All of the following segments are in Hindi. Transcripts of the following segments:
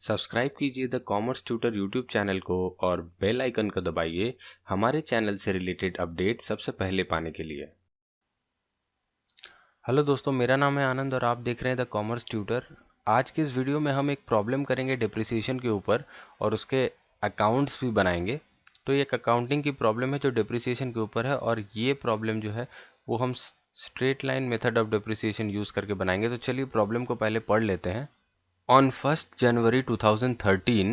सब्सक्राइब कीजिए the commerce tutor YouTube channel को और बेल आइकन को दबाइए हमारे चैनल से रिलेटेड अपडेट सबसे पहले पाने के लिए। हेलो दोस्तों, मेरा नाम है आनंद और आप देख रहे हैं द कॉमर्स ट्यूटर। आज के इस वीडियो में हम एक प्रॉब्लम करेंगे डिप्रिसिएशन के ऊपर और उसके अकाउंट्स भी बनाएंगे। तो ये एक अकाउंटिंग की प्रॉब्लम है जो डिप्रिसिएशन के ऊपर है और ये प्रॉब्लम जो है वो हम straight line method of depreciation use करके बनाएंगे। तो चलिए प्रॉब्लम को पहले पढ़ लेते हैं। On 1st January 2013,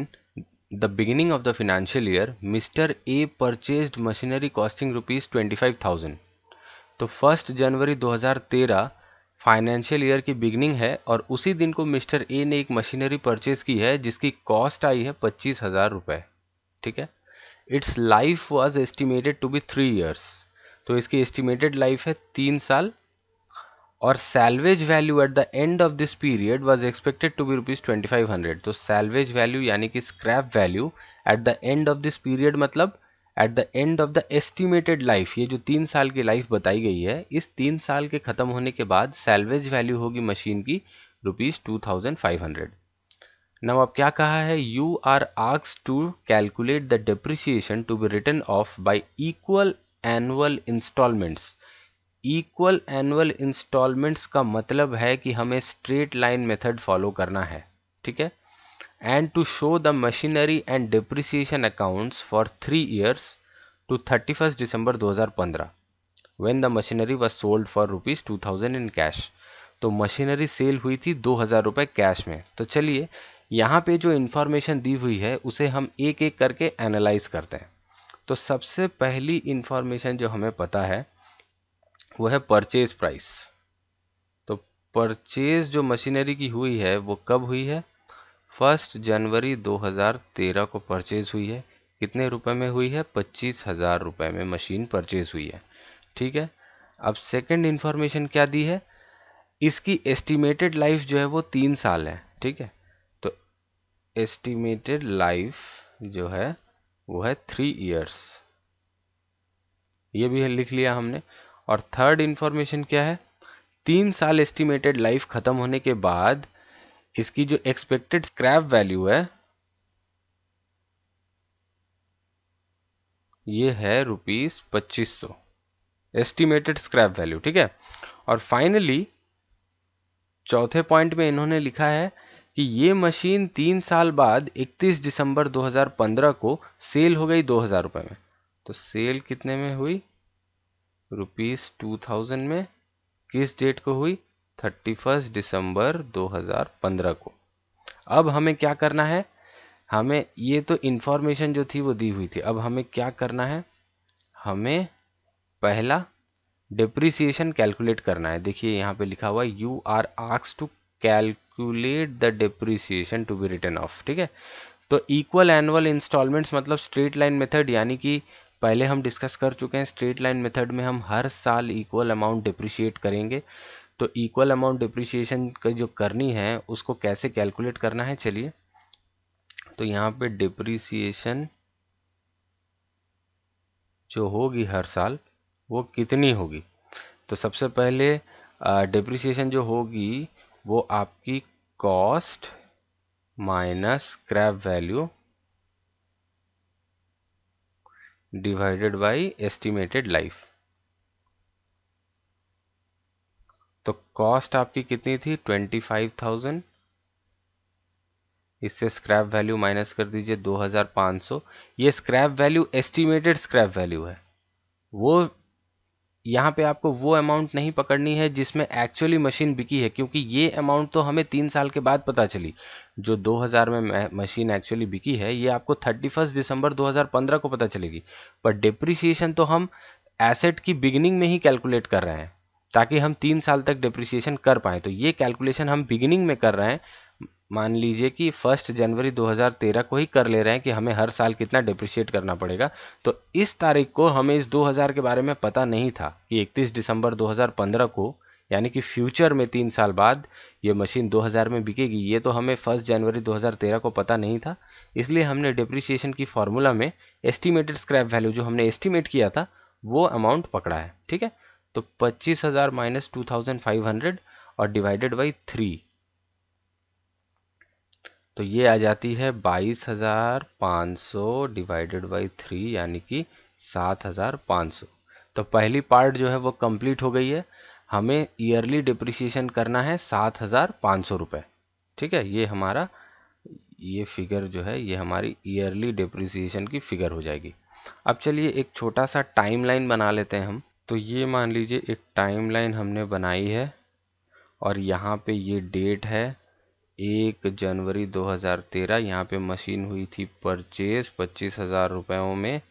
the beginning of the financial year, Mr. A purchased machinery costing rupees 25,000। तो 1 जनवरी 2013 फाइनेंशियल ईयर की बिगनिंग है और उसी दिन को मिस्टर ए ने एक मशीनरी परचेज की है जिसकी कॉस्ट आई है 25,000 रुपये। ठीक है। Its life was estimated to be 3 years. तो इसकी एस्टिमेटेड लाइफ है 3 साल और salvage value at the end of this period was expected to be rupees 2500। तो सैल्वेज वैल्यू यानी कि scrap value at the end of this period मतलब at the end of the estimated life, ये जो 3 साल की लाइफ बताई गई है, इस 3 साल के खत्म होने के बाद सैल्वेज वैल्यू होगी मशीन की रुपीज 2500। नाउ अब क्या कहा है, you are asked to calculate the depreciation to be written off by equal annual installments. Equal annual installments का मतलब है कि हमें स्ट्रेट लाइन मेथड फॉलो करना है। ठीक है। And to show the machinery and depreciation accounts for 3 years to 31 December 2015 when the machinery was sold for rupees 2000 in cash. तो मशीनरी सेल हुई थी 2000 रुपये कैश में। तो चलिए यहाँ पे जो इंफॉर्मेशन दी हुई है उसे हम एक एक करके एनालाइज करते हैं। तो सबसे पहली इंफॉर्मेशन जो हमें पता है वो है परचेज प्राइस। तो परचेज जो मशीनरी की हुई है वो कब हुई है, 1 जनवरी 2013 को परचेज हुई है। कितने रुपए में हुई है, 25,000 रुपये में मशीन परचेज हुई है। ठीक है। अब सेकंड इंफॉर्मेशन क्या दी है, इसकी एस्टिमेटेड लाइफ जो है वो 3 साल है। ठीक है। तो एस्टिमेटेड लाइफ जो है वो है 3 ईयर्स, ये भी लिख लिया हमने। और थर्ड इंफॉर्मेशन क्या है, 3 साल एस्टिमेटेड लाइफ खत्म होने के बाद इसकी जो एक्सपेक्टेड स्क्रैप वैल्यू है ये है रुपीज 2500 एस्टिमेटेड स्क्रैप वैल्यू। ठीक है। और फाइनली चौथे पॉइंट में इन्होंने लिखा है कि ये मशीन 3 साल बाद 31 दिसंबर 2015 को सेल हो गई 2000 रुपये में। तो सेल कितने में हुई, रुपीज 2000 में। किस डेट को हुई, 31 दिसंबर 2015 को। अब हमें क्या करना है, हमें ये तो इंफॉर्मेशन जो थी वो दी हुई थी, अब हमें क्या करना है, हमें पहला डिप्रिसिएशन कैलकुलेट करना है। देखिए यहाँ पे लिखा हुआ है you are asked to calculate the depreciation to be written off. ठीक है। तो इक्वल एनुअल इंस्टॉलमेंट्स मतलब स्ट्रेट लाइन मेथड, यानी कि पहले हम डिस्कस कर चुके हैं स्ट्रेट लाइन मेथड में हम हर साल इक्वल अमाउंट डिप्रिशिएट करेंगे। तो इक्वल अमाउंट डिप्रिसिएशन का जो करनी है उसको कैसे कैलकुलेट करना है, चलिए। तो यहाँ पे डिप्रिसिएशन जो होगी हर साल वो कितनी होगी, तो सबसे पहले डिप्रिसिएशन जो होगी वो आपकी cost minus scrap value divided by estimated life. तो कॉस्ट आपकी कितनी थी, 25,000। इससे स्क्रैप वैल्यू माइनस कर दीजिए 2,500। ये scrap value estimated scrap value है। वो यहाँ पे आपको वो अमाउंट नहीं पकड़नी है जिसमें एक्चुअली मशीन बिकी है, क्योंकि ये अमाउंट तो हमें 3 साल के बाद पता चली। जो 2000 में मशीन एक्चुअली बिकी है ये आपको 31 दिसंबर 2015 को पता चलेगी। पर डिप्रिसिएशन तो हम एसेट की बिगिनिंग में ही कैलकुलेट कर रहे हैं ताकि हम 3 साल तक डिप्रिसिएशन कर पाएँ। तो ये कैलकुलेशन हम बिगिनिंग में कर रहे हैं। मान लीजिए कि 1 जनवरी 2013 को ही कर ले रहे हैं कि हमें हर साल कितना डिप्रिशिएट करना पड़ेगा। तो इस तारीख को हमें इस 2000 के बारे में पता नहीं था कि 31 दिसंबर 2015 को, यानी कि फ्यूचर में 3 साल बाद ये मशीन 2000 में बिकेगी, ये तो हमें 1 जनवरी 2013 को पता नहीं था। इसलिए हमने डिप्रिसिएशन की फॉर्मूला में एस्टिमेटेड स्क्रैप वैल्यू जो हमने एस्टिमेट किया था वो अमाउंट पकड़ा है। ठीक है। तो 25,000 माइनस 2500 और डिवाइडेड बाई 3। तो ये आ जाती है 22,500 डिवाइडेड बाई 3 यानी कि 7,500। तो पहली पार्ट जो है वो कंप्लीट हो गई है। हमें ईयरली डिप्रिसिएशन करना है 7,500 रुपये। ठीक है, ये हमारा ये फिगर जो है ये हमारी ईयरली डिप्रिसिएशन की फिगर हो जाएगी। अब चलिए एक छोटा सा टाइमलाइन बना लेते हैं हम। तो ये मान लीजिए एक टाइमलाइन हमने बनाई है और यहाँ पे ये डेट है 1 जनवरी 2013। यहाँ पे मशीन हुई थी परचेज 25,000 रुपयों में,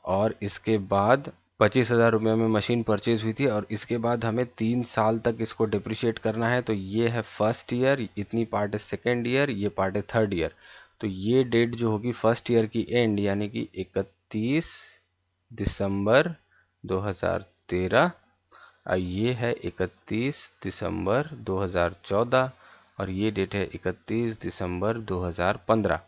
और इसके बाद 25,000 रुपये में मशीन परचेज हुई थी, और इसके बाद हमें 3 साल तक इसको डिप्रिशिएट करना है। तो ये है फर्स्ट ईयर, इतनी पार्ट है सेकेंड ईयर, ये पार्ट है थर्ड ईयर। तो ये डेट जो होगी फर्स्ट ईयर की एंड यानी कि 31 दिसंबर 2013, और ये है 31 दिसंबर 2014, और ये डेट है 31 दिसंबर 2015।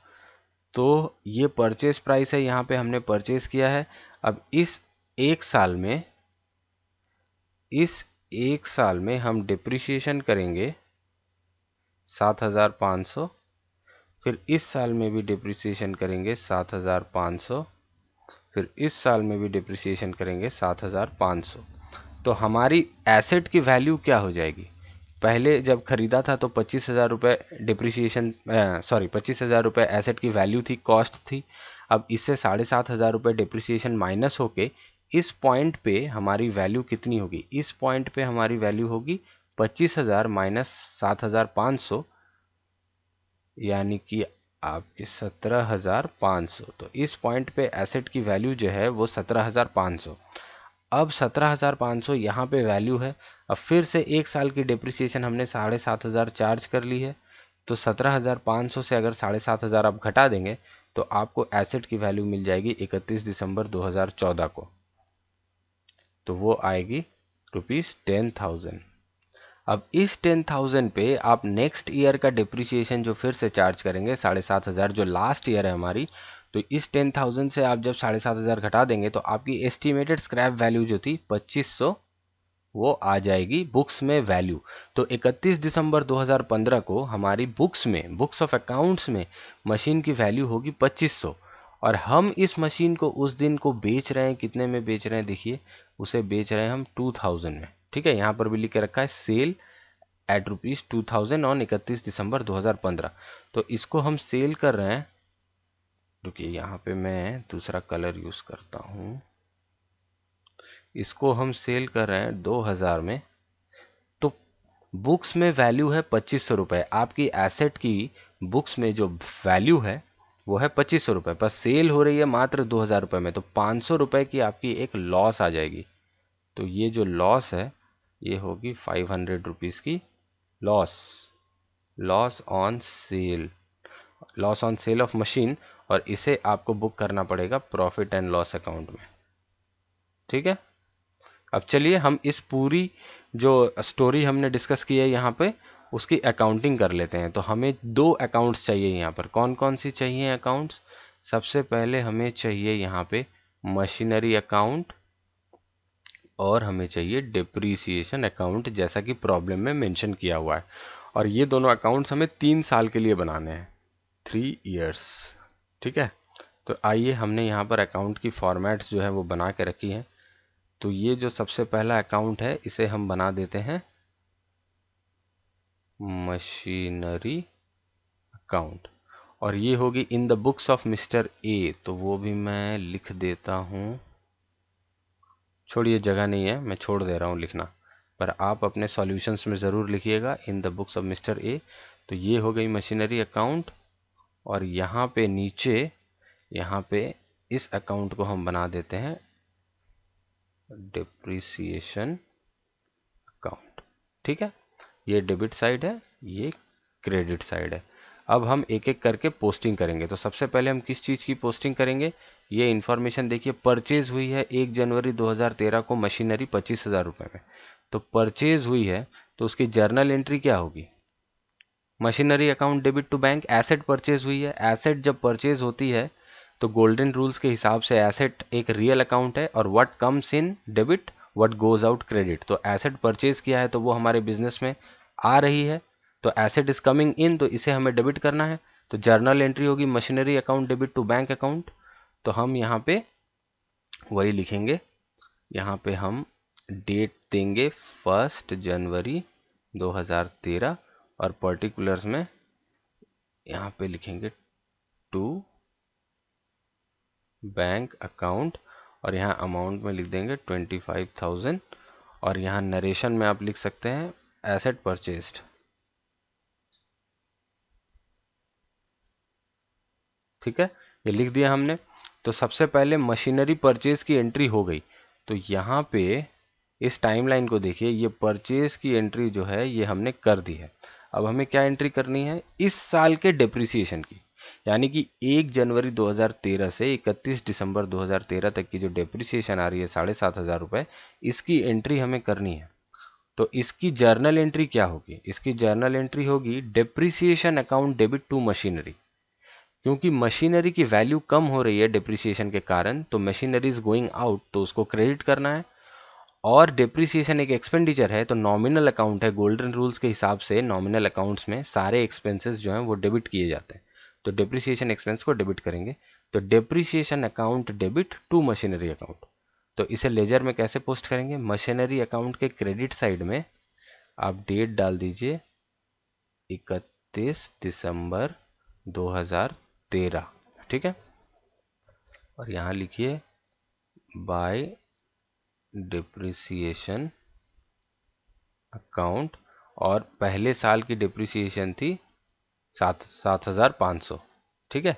तो ये परचेज प्राइस है, यहाँ पे हमने परचेज किया है। अब इस एक साल में हम डिप्रिशिएशन करेंगे 7,500, फिर इस साल में भी डिप्रिसिएशन करेंगे 7,500, फिर इस साल में भी डिप्रिसिएशन करेंगे 7,500। तो हमारी एसेट की वैल्यू क्या हो जाएगी? पहले जब खरीदा था तो 25,000 रुपये डिप्रिसिएशन 25,000 रुपये एसेट की वैल्यू थी, कॉस्ट थी। अब इससे 7,500 रुपये डिप्रिसिएशन माइनस होके इस पॉइंट पे हमारी वैल्यू कितनी होगी? इस पॉइंट पे हमारी वैल्यू होगी 25,000 माइनस 7,500 यानी कि आपके 17,500। तो इस पॉइंट पे एसेट की वैल्यू जो है वो 17,500। अब 17,500 यहाँ पे वैल्यू है। अब फिर से एक साल की डिप्रिसिएशन हमने 7,500 चार्ज कर ली है। तो 17,500 से अगर 7,500 आप घटा देंगे तो आपको एसेट की वैल्यू मिल जाएगी 31 दिसंबर 2014 को। तो वो आएगी ₹10,000। अब इस 10,000 पे आप नेक्स्ट ईयर का डिप्रिसिएशन जो फिर से चार्ज करेंगे 7,500, जो लास्ट ईयर है हमारी, तो इस 10,000 से आप जब 7,500 घटा देंगे तो आपकी एस्टिमेटेड स्क्रैप वैल्यू जो थी 2,500 वो आ जाएगी बुक्स में वैल्यू। तो 31 दिसंबर 2015 को हमारी बुक्स ऑफ अकाउंट्स में मशीन की वैल्यू होगी 2,500, और हम इस मशीन को उस दिन को बेच रहे हैं, कितने में बेच रहे हैं? देखिए, उसे बेच रहे हैं हम 2,000 में। ठीक है, यहाँ पर भी लिख के रखा है सेल एट ₹2,000 ऑन 31 दिसंबर 2015। तो इसको हम सेल कर रहे हैं, रुकिए यहाँ पे मैं दूसरा कलर यूज करता हूँ। इसको हम सेल कर रहे हैं 2,000 में। तो बुक्स में वैल्यू है 2,500 रुपये। आपकी एसेट की बुक्स में जो वैल्यू है वो है 2,500 रुपये, पर सेल हो रही है मात्र 2,000 रुपये में। तो 500 रुपये की आपकी एक लॉस आ जाएगी। तो ये जो लॉस है ये होगी 500 रुपीज़ की loss on sale of machine, और इसे आपको बुक करना पड़ेगा प्रॉफिट एंड लॉस अकाउंट में। ठीक है, अब चलिए हम इस पूरी जो स्टोरी हमने डिस्कस की है यहाँ पे उसकी अकाउंटिंग कर लेते हैं। तो हमें 2 अकाउंट्स चाहिए यहाँ पर। कौन कौन सी चाहिए अकाउंट्स? सबसे पहले हमें चाहिए यहाँ पे मशीनरी अकाउंट, और हमें चाहिए डिप्रीसिएशन अकाउंट, जैसा कि प्रॉब्लम में मेंशन किया हुआ है। और ये दोनों अकाउंट्स हमें 3 साल के लिए बनाने हैं, 3 इयर्स। ठीक है, तो आइए हमने यहाँ पर अकाउंट की फॉर्मेट्स जो है वो बना के रखी हैं। तो ये जो सबसे पहला अकाउंट है इसे हम बना देते हैं मशीनरी अकाउंट, और ये होगी in the books of mister A. तो वो भी मैं लिख देता हूँ, छोड़िए जगह नहीं है, मैं छोड़ दे रहा हूँ लिखना, पर आप अपने सॉल्यूशंस में ज़रूर लिखिएगा in the books of mister A. तो ये हो गई मशीनरी अकाउंट, और यहाँ पे नीचे यहाँ पे इस अकाउंट को हम बना देते हैं डिप्रिसिएशन अकाउंट। ठीक है, ये डेबिट साइड है, ये क्रेडिट साइड है। अब हम एक एक करके पोस्टिंग करेंगे। तो सबसे पहले हम किस चीज़ की पोस्टिंग करेंगे? ये इन्फॉर्मेशन देखिए, परचेज हुई है 1 जनवरी 2013 को मशीनरी 25,000 रुपये में। तो परचेज हुई है तो उसकी जर्नल एंट्री क्या होगी? Machinery account debit to bank. Asset purchase हुई है, एसेट जब परचेज होती है तो गोल्डन रूल्स के हिसाब से एसेट एक रियल अकाउंट है, और what comes in debit what goes out credit. तो एसेट परचेज किया है तो वो हमारे बिजनेस में आ रही है, तो एसेट इज कमिंग इन, तो इसे हमें डेबिट करना है। तो जर्नल एंट्री होगी machinery account debit to bank account, तो हम यहाँ पे वही लिखेंगे। यहाँ पे हम डेट देंगे 1 जनवरी 2013 और पर्टिकुलर्स में यहाँ पे लिखेंगे टू बैंक अकाउंट और यहाँ अमाउंट में लिख देंगे 25,000 और यहाँ नरेशन में आप लिख सकते हैं एसेट परचेस्ड। ठीक है, ये लिख दिया हमने। तो सबसे पहले मशीनरी परचेज की एंट्री हो गई, तो यहाँ पे इस टाइमलाइन को देखिए, ये परचेज की एंट्री जो है ये हमने कर दी है। अब हमें क्या एंट्री करनी है, इस साल के डेप्रिसिएशन की, यानी कि 1 जनवरी 2013 से 31 दिसंबर 2013 तक की जो डेप्रिसिएशन आ रही है 7,500 रुपये, इसकी एंट्री हमें करनी है। तो इसकी जर्नल एंट्री क्या होगी, इसकी जर्नल एंट्री होगी depreciation account debit to machinery. क्योंकि मशीनरी की वैल्यू कम हो रही है डेप्रिसिएशन के कारण, तो मशीनरी इज गोइंग आउट, तो उसको क्रेडिट करना है। और डेप्रिसिएशन एक एक्सपेंडिचर है, तो नॉमिनल अकाउंट है, गोल्डन रूल्स के हिसाब से नॉमिनल अकाउंट्स में सारे एक्सपेंसेस जो हैं वो डेबिट किए जाते हैं। तो डेप्रिसिएशन एक्सपेंस को डेबिट करेंगे, तो depreciation account debit to machinery account. तो इसे लेजर में कैसे पोस्ट करेंगे, मशीनरी अकाउंट के क्रेडिट साइड में आप डेट डाल दीजिए 31 दिसंबर 2013। ठीक है, और यहाँ लिखिए बाय डिप्रिसिएशन अकाउंट, और पहले साल की डिप्रिसिएशन थी 7,500। ठीक है,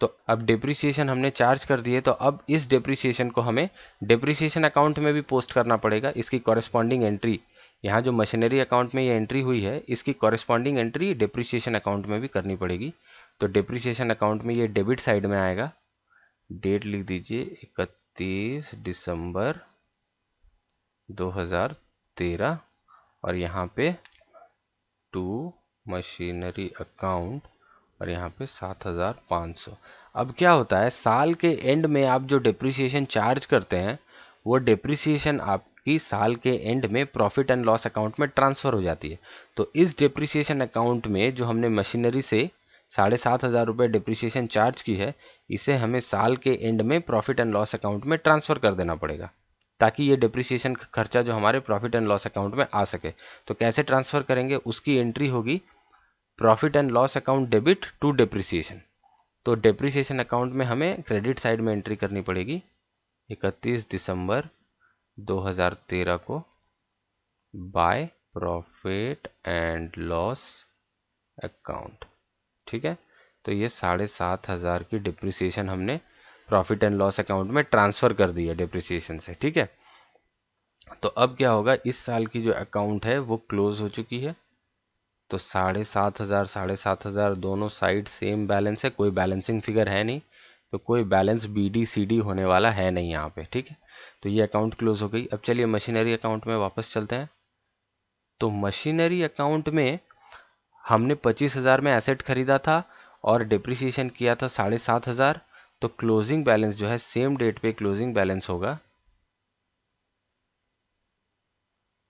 तो अब डिप्रिसिएशन हमने चार्ज कर दिए, तो अब इस डिप्रिसिएशन को हमें डिप्रिसिएशन अकाउंट में भी पोस्ट करना पड़ेगा। इसकी कॉरेस्पॉन्डिंग एंट्री, यहाँ जो मशीनरी अकाउंट में ये एंट्री हुई है, इसकी कॉरेस्पॉन्डिंग एंट्री डिप्रिसिएशन अकाउंट में भी करनी पड़ेगी। तो डिप्रिसिएशन अकाउंट में ये डेबिट साइड में आएगा, डेट लिख दीजिए 31 दिसंबर 2013 और यहाँ पे टू मशीनरी अकाउंट और यहाँ पे 7,500। अब क्या होता है, साल के एंड में आप जो डिप्रिसिएशन चार्ज करते हैं वो डिप्रिसिएशन आपकी साल के एंड में प्रॉफिट एंड लॉस अकाउंट में ट्रांसफर हो जाती है। तो इस डिप्रिसिएशन अकाउंट में जो हमने मशीनरी से 7,500 रुपये डिप्रिसिएशन चार्ज की है, इसे हमें साल के एंड में प्रॉफिट एंड लॉस अकाउंट में ट्रांसफर कर देना पड़ेगा, ताकि ये डिप्रिसिएशन का खर्चा जो हमारे प्रॉफिट एंड लॉस अकाउंट में आ सके। तो कैसे ट्रांसफर करेंगे, उसकी एंट्री होगी profit and loss account debit to depreciation. तो डिप्रिसिएशन अकाउंट में हमें क्रेडिट साइड में एंट्री करनी पड़ेगी 31 दिसंबर 2013 को by profit and loss account. ठीक है, तो ये 7,500 की डिप्रिसिएशन हमने प्रॉफिट एंड लॉस अकाउंट में ट्रांसफर कर दी है डिप्रिसिएशन से। ठीक है, तो अब क्या होगा, इस साल की जो अकाउंट है वो क्लोज हो चुकी है। तो 7,500 दोनों साइड सेम बैलेंस है, कोई बैलेंसिंग फिगर है नहीं, तो कोई बैलेंस BD CD होने वाला है नहीं यहाँ पे। ठीक है, तो ये अकाउंट क्लोज हो गई। अब चलिए मशीनरी अकाउंट में वापस चलते हैं। तो मशीनरी अकाउंट में हमने 25,000 में एसेट खरीदा था और डिप्रिसिएशन किया था 7,500, तो क्लोजिंग बैलेंस जो है सेम डेट पे क्लोजिंग बैलेंस होगा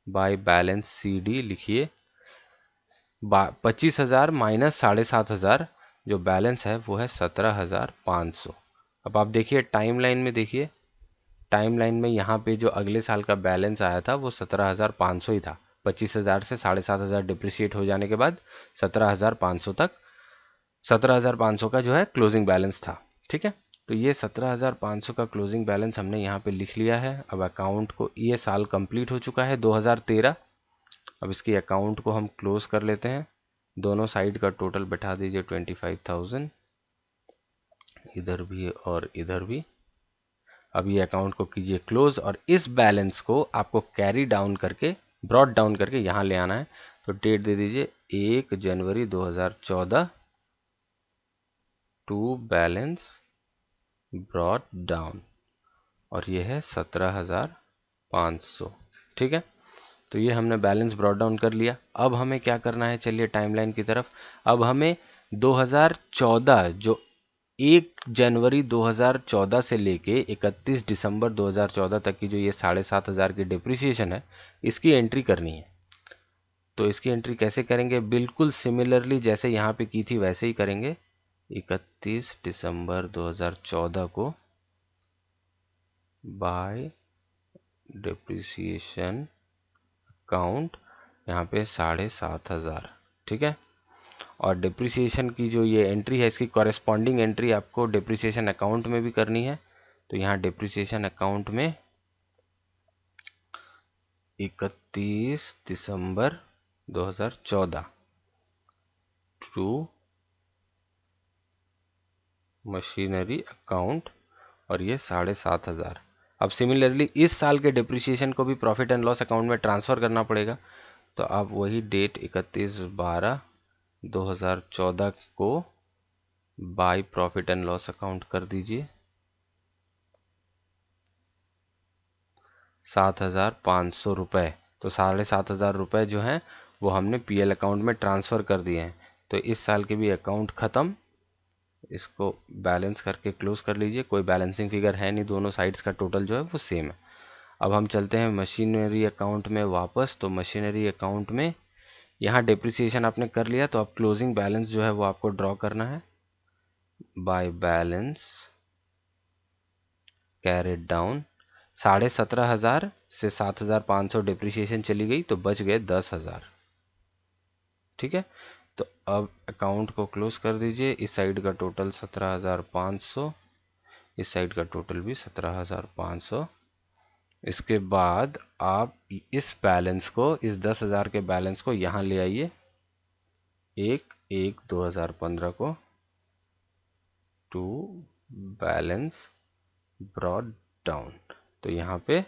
बाय बैलेंस CD लिखिए 25,000 माइनस 7,500, जो बैलेंस है वो है 17,500। अब आप देखिए टाइमलाइन में, देखिए टाइमलाइन में यहाँ पे जो अगले साल का बैलेंस आया था वो 17,500 ही था। 25,000 से 7,500 डिप्रिशिएट हो जाने के बाद 17,500 तक 17,500 का जो है क्लोजिंग बैलेंस था। ठीक है, तो ये 17,500 का क्लोजिंग बैलेंस हमने यहाँ पे लिख लिया है। अब अकाउंट को, ये साल कंप्लीट हो चुका है 2013। अब इसकी अकाउंट को हम क्लोज कर लेते हैं। दोनों साइड का टोटल बैठा दीजिए 25,000, इधर भी और इधर भी। अब ये अकाउंट को कीजिए क्लोज और इस बैलेंस को आपको कैरी डाउन करके, ब्रॉट डाउन करके यहाँ ले आना है। तो डेट दे दीजिए 1 जनवरी 2014 टू बैलेंस ब्रॉट डाउन, और ये है 17,500। ठीक है, तो ये हमने बैलेंस ब्रॉट डाउन कर लिया। अब हमें क्या करना है, चलिए टाइमलाइन की तरफ। अब हमें 2014, जो 1 जनवरी 2014 से लेके 31 दिसंबर 2014 तक की जो ये 7,500 की डिप्रिसिएशन है, इसकी एंट्री करनी है। तो इसकी एंट्री कैसे करेंगे, बिल्कुल सिमिलरली जैसे यहाँ पे की थी वैसे ही करेंगे। 31 दिसंबर 2014 को बाय डिप्रिसिएशन अकाउंट, यहाँ पे 7,500, ठीक है। और डिप्रिसिएशन की जो ये एंट्री है इसकी कॉरेस्पॉन्डिंग एंट्री आपको डिप्रिसिएशन अकाउंट में भी करनी है। तो यहाँ डिप्रिसिएशन अकाउंट में 31 दिसंबर 2014 टू मशीनरी अकाउंट, और ये 7,500। अब सिमिलरली इस साल के डिप्रिसिएशन को भी प्रॉफिट एंड लॉस अकाउंट में ट्रांसफ़र करना पड़ेगा। तो आप वही डेट 31/12/2014 को by profit and loss account कर दीजिए। 7,500 रुपये। तो 7,500 रुपये जो हैं वो हमने पीएल अकाउंट में ट्रांसफ़र कर दिए हैं। तो इस साल के भी अकाउंट ख़त्म। इसको बैलेंस करके क्लोज कर लीजिए, कोई बैलेंसिंग फिगर है नहीं, दोनों साइड्स का टोटल जो है वो सेम है। अब हम चलते हैं मशीनरी अकाउंट में वापस। तो मशीनरी अकाउंट में यहाँ डिप्रिसिएशन आपने कर लिया, तो अब क्लोजिंग बैलेंस जो है वो आपको ड्रॉ करना है। बाय बैलेंस कैरिड डाउन, 17,500 से 7,500 डिप्रिसिएशन चली गई तो बच गए 10,000, ठीक है। तो अब अकाउंट को क्लोज कर दीजिए। इस साइड का टोटल 17,500, इस साइड का टोटल भी 17,500। इसके बाद आप इस बैलेंस को, इस 10,000 के बैलेंस को यहाँ ले आइए 1/1/2015 को टू बैलेंस ब्रॉड डाउन। तो यहाँ पे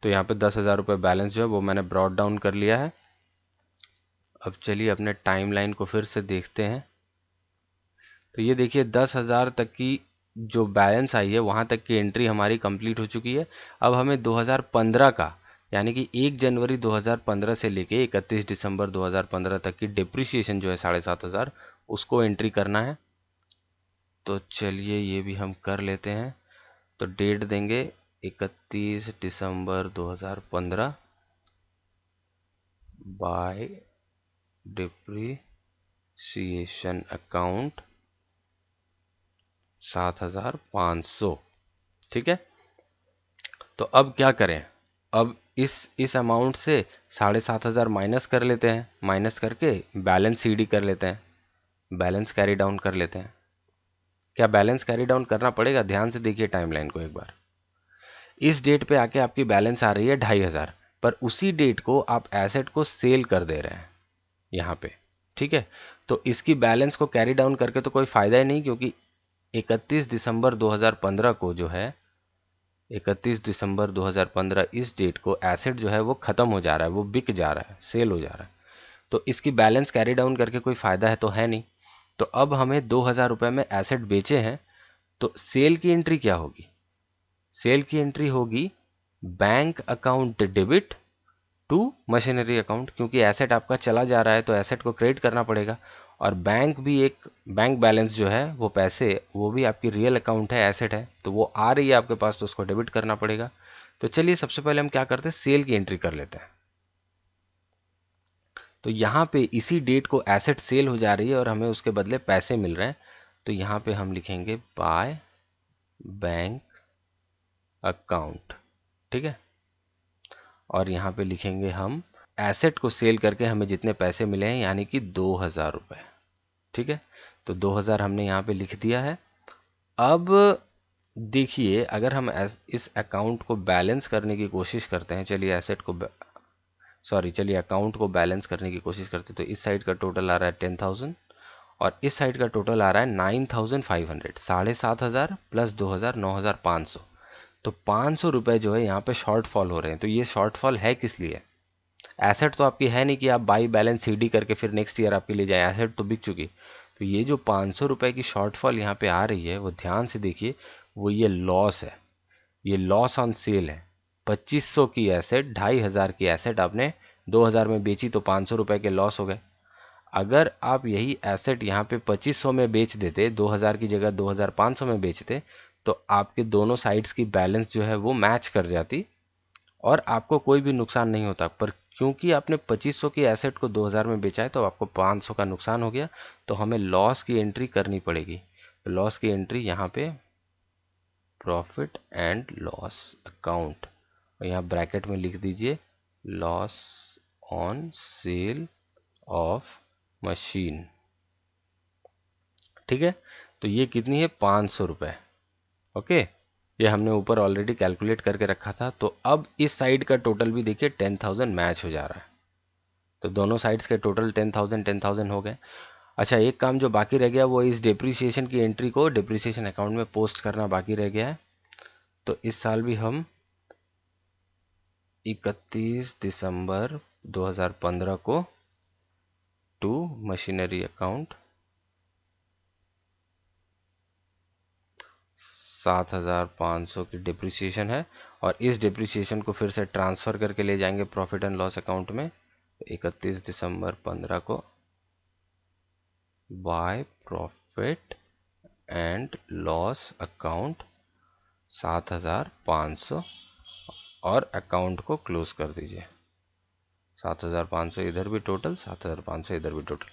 10,000 रुपये बैलेंस जो है वो मैंने ब्रॉड डाउन कर लिया है। अब चलिए अपने टाइमलाइन को फिर से देखते हैं। तो ये देखिए 10,000 तक की जो बैलेंस आई है वहाँ तक की एंट्री हमारी कंप्लीट हो चुकी है। अब हमें 2015 का, यानी कि 1 जनवरी 2015 से लेके 31 दिसंबर 2015 तक की डिप्रिसिएशन जो है 7,500, उसको एंट्री करना है। तो चलिए ये भी हम कर लेते हैं। तो डेट देंगे 31 दिसंबर 2015 बाय डिप्रिसिएशन अकाउंट 7,500, ठीक है। तो अब क्या करें, अब इस अमाउंट से 7,500 माइनस कर लेते हैं, माइनस करके बैलेंस सीडी कर लेते हैं, बैलेंस कैरी डाउन कर लेते हैं। क्या बैलेंस कैरी डाउन करना पड़ेगा? ध्यान से देखिए टाइमलाइन को एक बार। इस डेट पे आके आपकी बैलेंस आ रही है 2,500, पर उसी डेट को आप एसेट को सेल कर दे रहे हैं यहाँ पे, ठीक है। तो इसकी बैलेंस को कैरी डाउन करके तो कोई फायदा ही नहीं, क्योंकि 31 दिसंबर 2015 को जो है, 31 दिसंबर 2015 इस डेट को एसेट जो है वो ख़त्म हो जा रहा है, वो बिक जा रहा है, सेल हो जा रहा है। तो इसकी बैलेंस कैरी डाउन करके कोई फ़ायदा है तो है नहीं। तो अब हमें 2,000 रुपये में एसेट बेचे हैं, तो सेल की एंट्री क्या होगी? सेल की एंट्री होगी bank account debit to machinery account, क्योंकि एसेट आपका चला जा रहा है तो एसेट को क्रेडिट करना पड़ेगा। और बैंक भी एक, बैंक बैलेंस जो है वो पैसे, वो भी आपकी रियल अकाउंट है, एसेट है, तो वो आ रही है आपके पास, तो उसको डेबिट करना पड़ेगा। तो चलिए सबसे पहले हम क्या करते हैं, सेल की एंट्री कर लेते हैं। तो यहाँ पे इसी डेट को एसेट सेल हो जा रही है और हमें उसके बदले पैसे मिल रहे हैं। तो यहाँ पे हम लिखेंगे बाय बैंक अकाउंट, ठीक है। और यहाँ पे लिखेंगे हम एसेट को सेल करके हमें जितने पैसे मिले हैं, यानी कि 2,000 रुपये, ठीक है। तो 2,000 हमने यहाँ पे लिख दिया है। अब देखिए अगर हम इस अकाउंट को बैलेंस करने की कोशिश करते हैं, चलिए एसेट को चलिए अकाउंट को बैलेंस करने की कोशिश करते हैं। तो इस साइड का टोटल आ रहा है 10,000 और इस साइड का टोटल आ रहा है 9,500, 7,500 प्लस 2,000, 9,500। तो 500 रुपये जो है यहाँ पे शॉर्टफॉल हो रहे हैं। तो ये शॉर्टफॉल है किस लिए? एसेट तो आपकी है नहीं कि आप बाई बैलेंस सीडी करके फिर नेक्स्ट ईयर आपके ले जाए, एसेट तो बिक चुकी। तो ये जो 500 रुपये की शॉर्टफॉल यहाँ पे आ रही है वो ध्यान से देखिए, वो ये लॉस है, ये लॉस ऑन सेल है। 2,500 की एसेट, 2,500 की एसेट आपने 2,000 में बेची तो 500 रुपये के लॉस हो गए। अगर आप यही एसेट यहाँ पे 2,500 में बेच देते, 2,000 की जगह 2,500 में बेचते, तो आपके दोनों साइड्स की बैलेंस जो है वो मैच कर जाती और आपको कोई भी नुकसान नहीं होता। पर क्योंकि आपने 2500 की एसेट को 2000 में बेचा है तो आपको 500 का नुकसान हो गया, तो हमें लॉस की एंट्री करनी पड़ेगी। लॉस की एंट्री यहाँ पे प्रॉफिट एंड लॉस अकाउंट, और यहाँ ब्रैकेट में लिख दीजिए loss on sale of machine. ठीक है, तो ये कितनी है, 500 रुपये। ओके, ये हमने ऊपर ऑलरेडी कैलकुलेट करके रखा था। तो अब इस साइड का टोटल भी देखिए 10,000 मैच हो जा रहा है, तो दोनों साइड्स के टोटल 10,000 हो गए। अच्छा, एक काम जो बाकी रह गया वो इस डिप्रिसिएशन की एंट्री को डिप्रिसिएशन अकाउंट में पोस्ट करना बाकी रह गया है। तो इस साल भी हम 31 दिसंबर 2015 को टू मशीनरी अकाउंट 7,500 की डिप्रिसिएशन है, और इस डिप्रिसिएशन को फिर से ट्रांसफ़र करके ले जाएंगे प्रॉफिट एंड लॉस अकाउंट में 31 दिसंबर 15 को by profit and loss account 7,500, और अकाउंट को क्लोज कर दीजिए। 7,500 इधर भी टोटल, 7,500 इधर भी टोटल।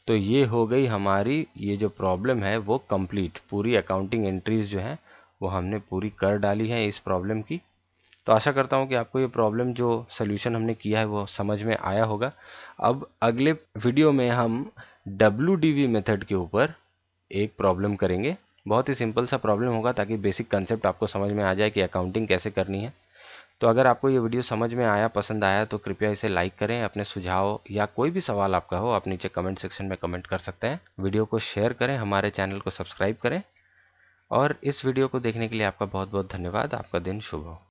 तो ये हो गई हमारी ये जो प्रॉब्लम है वो कंप्लीट। पूरी अकाउंटिंग एंट्रीज जो हैं वो हमने पूरी कर डाली है इस प्रॉब्लम की। तो आशा करता हूँ कि आपको ये प्रॉब्लम जो सॉल्यूशन हमने किया है वो समझ में आया होगा। अब अगले वीडियो में हम WDV मेथड के ऊपर एक प्रॉब्लम करेंगे। बहुत ही सिंपल सा प्रॉब्लम होगा ताकि बेसिक कंसेप्ट आपको समझ में आ जाए कि अकाउंटिंग कैसे करनी है। तो अगर आपको ये वीडियो समझ में आया, पसंद आया, तो कृपया इसे लाइक करें। अपने सुझाव या कोई भी सवाल आपका हो आप नीचे कमेंट सेक्शन में कमेंट कर सकते हैं। वीडियो को शेयर करें, हमारे चैनल को सब्सक्राइब करें, और इस वीडियो को देखने के लिए आपका बहुत बहुत धन्यवाद। आपका दिन शुभ हो।